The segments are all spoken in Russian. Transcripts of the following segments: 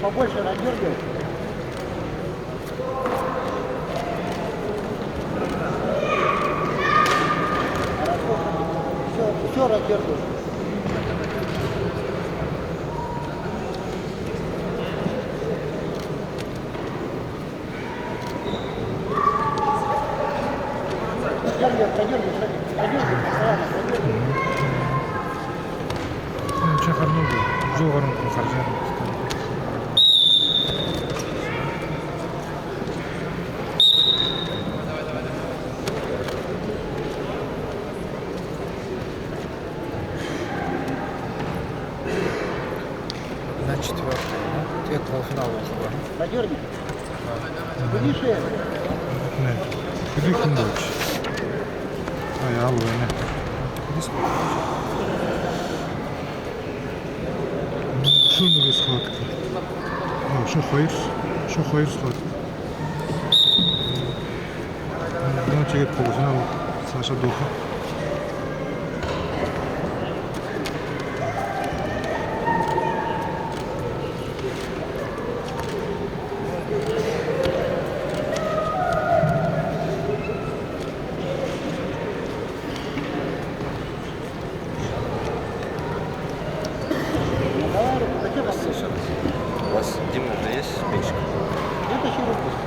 побольше надергивай. Все раздергивай. Продергивай, постоянно продергивай. Ничего хорошего. Жоғарын қосаржан. На четвертый, да? Тебе полуфинал уже. Продергивай. Видишь это? Ne. Bir gün boş. Ay al beni. Şunu bir sладко. Şu hayır sладко. Ну, тебе полуфинал Саша Духа. У вас Дима уже есть меньше? Это еще выпуск.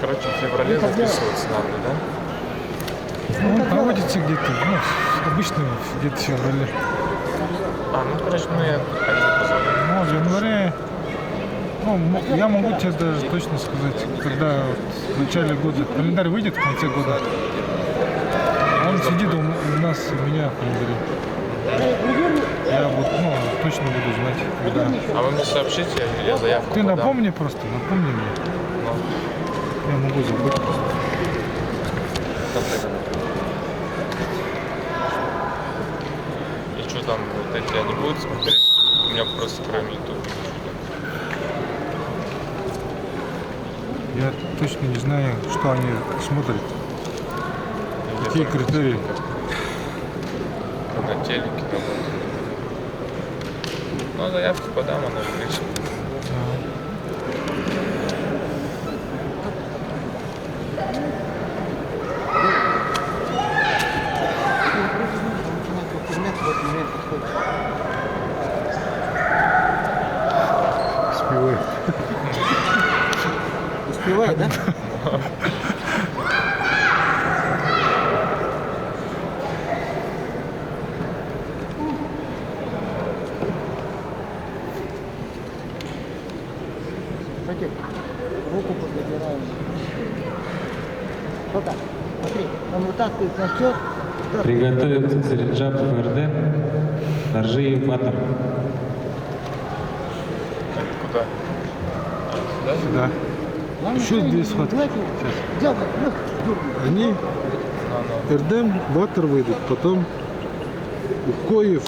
Короче, в феврале записываться надо, да? Ну, он проводится где-то, ну, обычно где-то в феврале. Ну, короче, я позвоню. Ну, в январе, ну, я могу тебе даже точно сказать, когда вот в начале года, календарь выйдет в конце года, он сидит у нас, у меня в календаре. Я вот, ну, точно буду знать, когда. А вы мне сообщите, я заявку Ты подам. напомни просто, напомни мне. Ну, Я могу забыть просто. и что там, вот эти они будут смотреть? У меня просто кроме YouTube. Я точно не знаю, что они смотрят. Какие критерии? На телеке работают. Ну, заявку подам, она выключит. Кузьмец в этот момент подходит. Успевай. Успевает, да? Смотри, руку подбираем. Вот так, смотри, он вытаскивает на счет. Приготовиться Царинджап ФРД, Даржиев Батор. Куда? Сюда? Да. Еще две схватки. Сейчас. Они Эрдем, Батор выйдут, потом Укоев.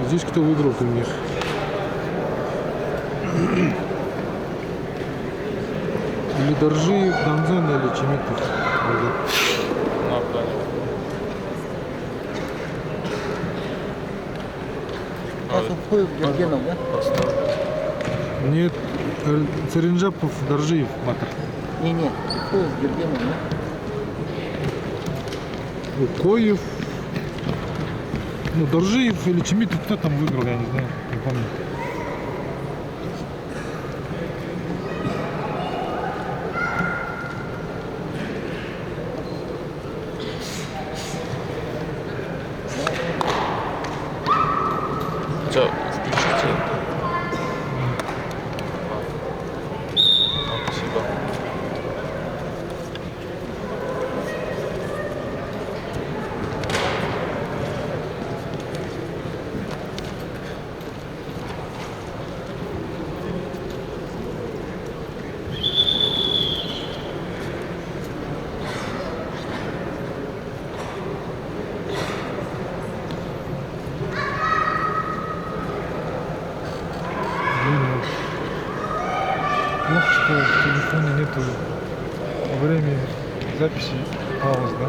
Здесь кто выиграл у них? Или Даржиев, Донзен, или Чемитов. Сейчас уходит Гергенов, да? Нет, Царинджапов, Даржиев, Батор. Не-не, уходит Гергенов, да? Укоев. Ну, Даржиев или Чемитов, кто там выиграл, я не знаю, не помню. Все, включите. телефоне нету времени записи, пауз, да?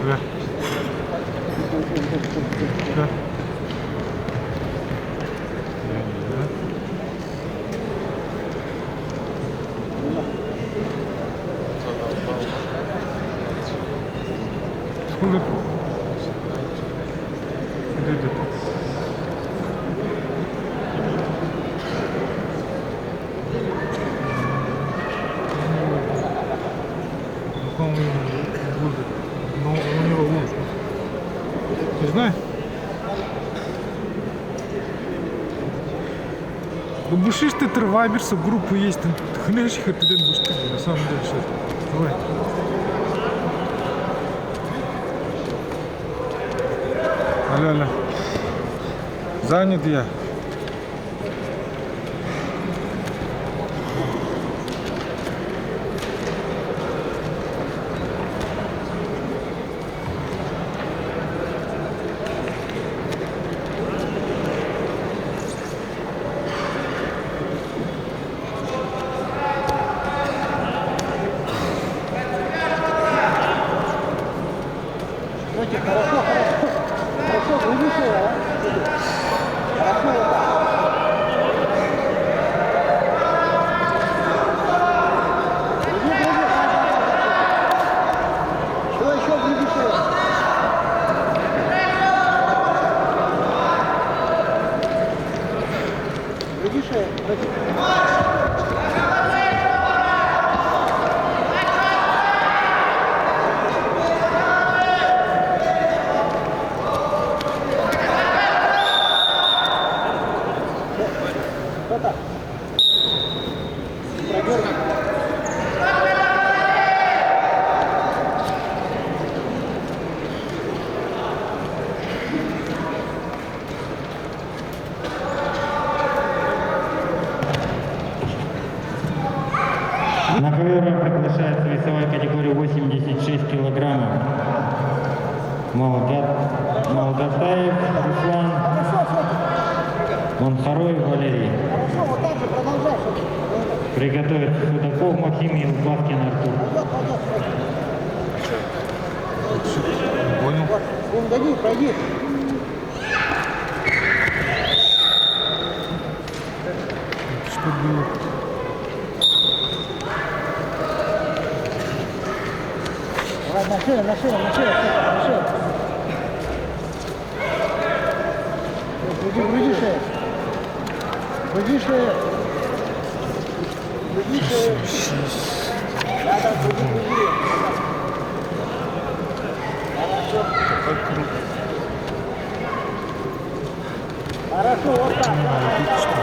Да. Да. Сколько? Где-то. Ну, по-моему, будет. Но у него лучше. Не знаю. Ну, бушишь ты Тервайберса, группу есть, ты хнешь их, ты будешь ты, на самом деле, что это. Давай. Алло. Занят я. Давайте, хорошо. Хорошо, вывешивай, а? Хорошо, вот так. Еще вывешивай. Вывешивай. Вот так. Продергай. На ковер приглашается весовая категория 86 килограммов. Молдатаев Руслан, Монхароев Валерий. Хорошо, вот так же продолжай. Приготовить Судаков Максим и Лупаткин Артур. Понял. Вот, гони, пройди. Что было? Ладно, на шею. Груди шею. Груди шею. Надо груди. Хорошо. Хорошо, вот так. Тут что?